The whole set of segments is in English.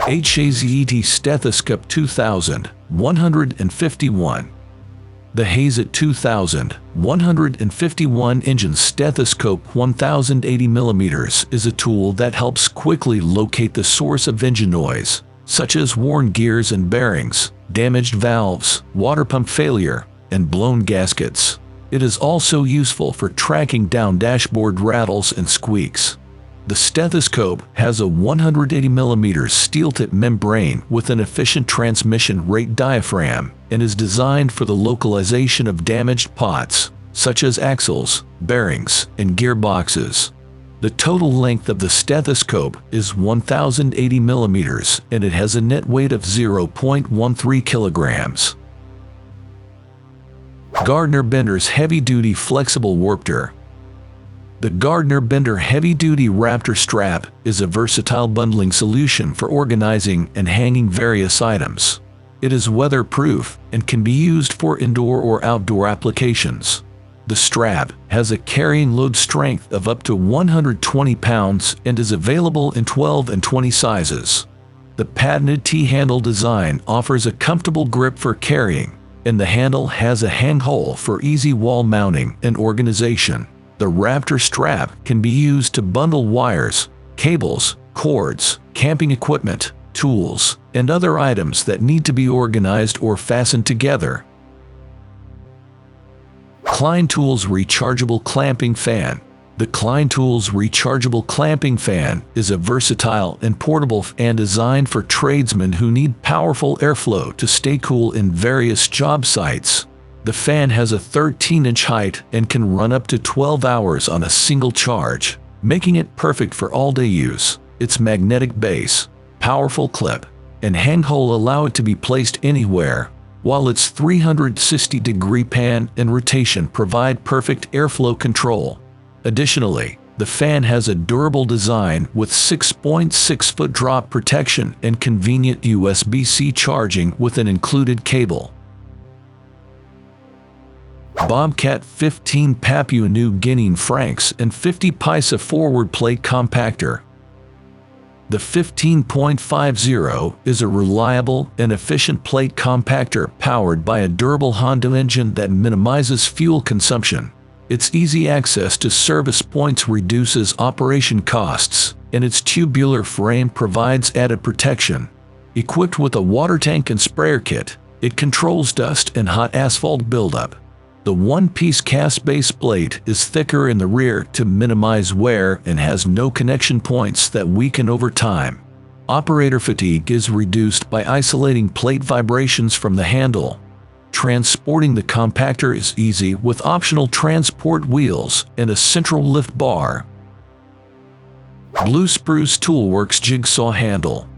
HAZET Stethoskop 2151. The HAZET 2151 engine stethoscope 1080mm is a tool that helps quickly locate the source of engine noise, such as worn gears and bearings, damaged valves, water pump failure, and blown gaskets. It is also useful for tracking down dashboard rattles and squeaks. The stethoscope has a 180mm steel-tip membrane with an efficient transmission rate diaphragm and is designed for the localization of damaged pots, such as axles, bearings, and gearboxes. The total length of the stethoscope is 1080mm and it has a net weight of 0.13 kilograms. Gardner Bender's Heavy-Duty Flexible Warpter. The Gardner Bender Heavy-Duty Raptor Strap is a versatile bundling solution for organizing and hanging various items. It is weatherproof and can be used for indoor or outdoor applications. The strap has a carrying load strength of up to 120 pounds and is available in 12 and 20 sizes. The patented T-handle design offers a comfortable grip for carrying, and the handle has a hang hole for easy wall mounting and organization. The Raptor strap can be used to bundle wires, cables, cords, camping equipment, tools, and other items that need to be organized or fastened together. Klein Tools Rechargeable Clamping Fan. The Klein Tools Rechargeable Clamping Fan is a versatile and portable fan designed for tradesmen who need powerful airflow to stay cool in various job sites. The fan has a 13-inch height and can run up to 12 hours on a single charge, making it perfect for all-day use. Its magnetic base, powerful clip, and hang hole allow it to be placed anywhere, while its 360-degree pan and rotation provide perfect airflow control. Additionally, the fan has a durable design with 6.6-foot drop protection and convenient USB-C charging with an included cable. Bobcat 15 Papua New Guinea francs and 50 paisa forward plate compactor. The 15.50 is a reliable and efficient plate compactor powered by a durable Honda engine that minimizes fuel consumption. Its easy access to service points reduces operation costs, and its tubular frame provides added protection. Equipped with a water tank and sprayer kit, it controls dust and hot asphalt buildup. The one-piece cast base plate is thicker in the rear to minimize wear and has no connection points that weaken over time. Operator fatigue is reduced by isolating plate vibrations from the handle. Transporting the compactor is easy with optional transport wheels and a central lift bar. Blue Spruce Toolworks Jigsaw Handle.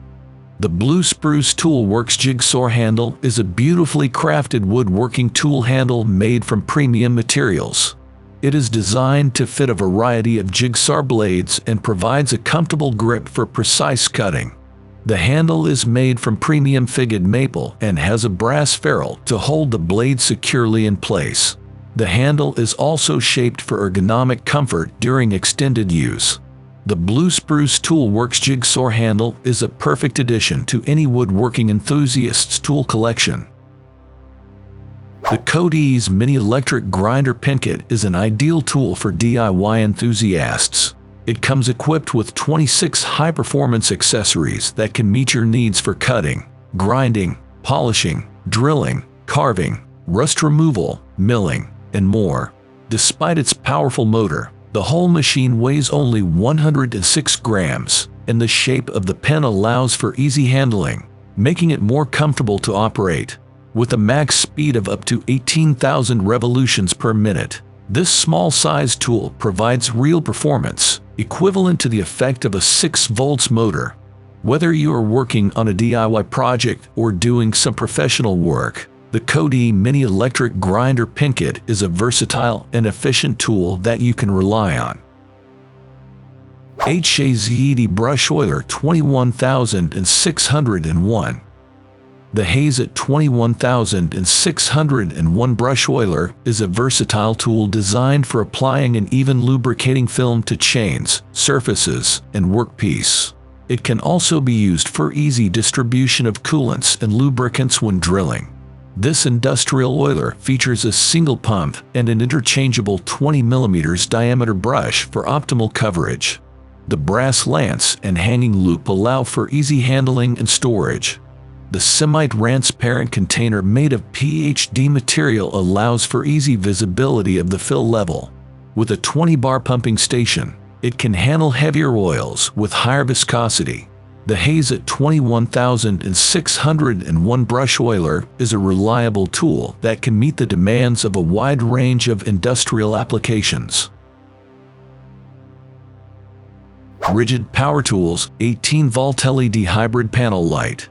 The Blue Spruce Toolworks Jigsaw handle is a beautifully crafted woodworking tool handle made from premium materials. It is designed to fit a variety of jigsaw blades and provides a comfortable grip for precise cutting. The handle is made from premium figured maple and has a brass ferrule to hold the blade securely in place. The handle is also shaped for ergonomic comfort during extended use. The Blue Spruce Toolworks Jigsaw handle is a perfect addition to any woodworking enthusiast's tool collection. The KODIY's Mini Electric Grinder Pin Kit is an ideal tool for DIY enthusiasts. It comes equipped with 26 high-performance accessories that can meet your needs for cutting, grinding, polishing, drilling, carving, rust removal, milling, and more. Despite its powerful motor, the whole machine weighs only 106 grams, and the shape of the pen allows for easy handling, making it more comfortable to operate. With a max speed of up to 18,000 revolutions per minute, this small-sized tool provides real performance, equivalent to the effect of a 6-volt motor. Whether you are working on a DIY project or doing some professional work, the KODIY Mini Electric Grinder Pin Kit is a versatile and efficient tool that you can rely on. HAZET Brush Oiler 21601. The HAZET 21601 brush oiler is a versatile tool designed for applying an even lubricating film to chains, surfaces, and workpiece. It can also be used for easy distribution of coolants and lubricants when drilling. This industrial oiler features a single pump and an interchangeable 20 mm diameter brush for optimal coverage. The brass lance and hanging loop allow for easy handling and storage. The semi-transparent container made of PHD material allows for easy visibility of the fill level. With a 20-bar pumping station, it can handle heavier oils with higher viscosity. The HAZET 21601 brush oiler is a reliable tool that can meet the demands of a wide range of industrial applications. Ridgid Power Tools 18-volt LED hybrid panel light.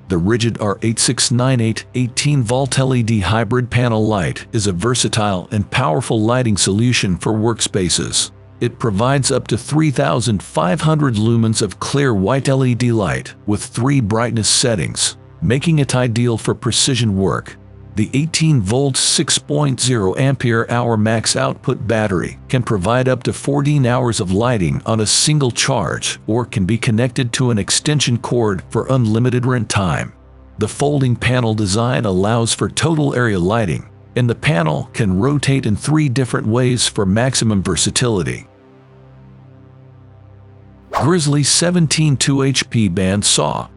The Ridgid R869818 18-volt LED hybrid panel light is a versatile and powerful lighting solution for workspaces. It provides up to 3,500 lumens of clear white LED light with 3 brightness settings, making it ideal for precision work. The 18-volt 6.0 ampere-hour max output battery can provide up to 14 hours of lighting on a single charge or can be connected to an extension cord for unlimited run time. The folding panel design allows for total area lighting, and the panel can rotate in 3 different ways for maximum versatility. Grizzly 17 2HP Bandsaw.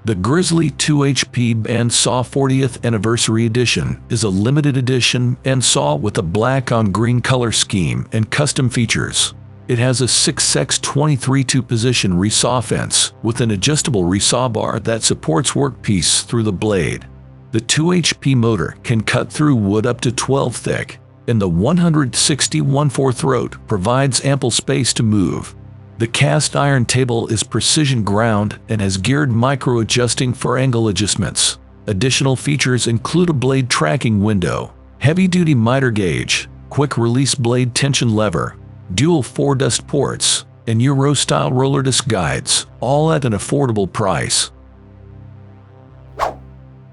The Grizzly 2HP Bandsaw 40th Anniversary Edition is a limited edition bandsaw with a black-on-green color scheme and custom features. It has a 6x23 2-position resaw fence with an adjustable resaw bar that supports workpiece through the blade. The 2HP motor can cut through wood up to 12 thick, and the 161/4 throat provides ample space to move. The cast iron table is precision ground and has geared micro-adjusting for angle adjustments. Additional features include a blade tracking window, heavy-duty miter gauge, quick-release blade tension lever, dual 4-dust ports, and Euro-style roller disc guides, all at an affordable price.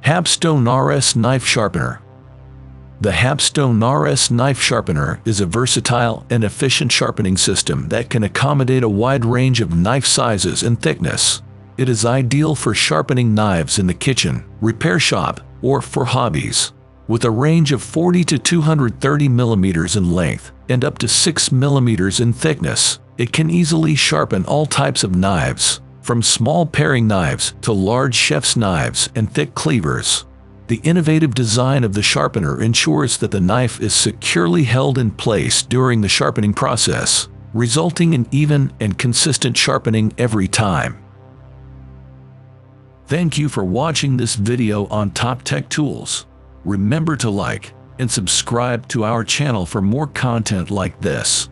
Hapstone RS Knife Sharpener. The Hapstone RS Knife Sharpener is a versatile and efficient sharpening system that can accommodate a wide range of knife sizes and thickness. It is ideal for sharpening knives in the kitchen, repair shop, or for hobbies. With a range of 40 to 230 mm in length and up to 6 mm in thickness, it can easily sharpen all types of knives, from small paring knives to large chef's knives and thick cleavers. The innovative design of the sharpener ensures that the knife is securely held in place during the sharpening process, resulting in even and consistent sharpening every time. Thank you for watching this video on Top Tech Tools. Remember to like and subscribe to our channel for more content like this.